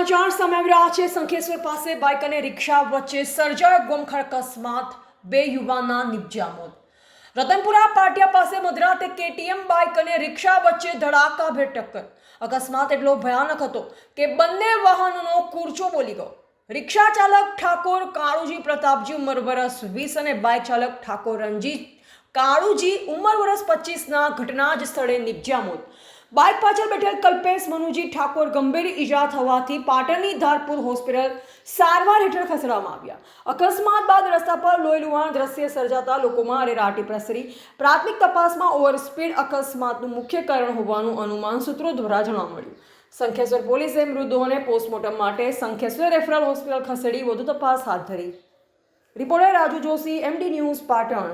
સમાચાર સામે આવી રહ્યા છે। શંખેશ્વર પાસે બાઇક અને રિક્ષા વચ્ચે સર્જાયો ગમખ્વાર અકસ્માત, 2 યુવાનના નિપજ્યા મોત। રતનપુરા પાટિયા પાસે મધરાતે કેટીએમ બાઇક અને રિક્ષા વચ્ચે ધડાકાભેર ટક્કર। અકસ્માત એટલો ભયાનક હતો કે બંને વાહનોનો કૂરચો બોલી ગયો। રિક્ષા ચાલક ઠાકોર કાળુજી પ્રતાપજી ઉંમર વર્ષ 20 અને બાઇક ચાલક ઠાકોર રણજીત કાળુજી ઉંમર વર્ષ 25ના ઘટના જ સ્થળે નિપજ્યા મોત। બાઇક પાછળ બેઠેલ કલ્પેશ મનુજી ઠાકોર ગંભીર ઈજા થવાથી પાટણની ધારપુર હોસ્પિટલ સારવાર હેઠળ ખસેડવામાં આવ્યા। અકસ્માત બાદ રસ્તા પર લોહી લુહાણ દ્રશ્ય સર્જાતા લોકોમાં અરેરાટી પ્રસરી। પ્રાથમિક તપાસમાં ઓવરસ્પીડ અકસ્માતનું મુખ્ય કારણ હોવાનું અનુમાન સૂત્રો દ્વારા જાણવા મળ્યું। શંખેશ્વર પોલીસે મૃતદેહોને પોસ્ટમોર્ટમ માટે શંખેશ્વર રેફરલ હોસ્પિટલ ખસેડી વધુ તપાસ હાથ ધરી। Reporter Raju Joshi, MD news, Patan.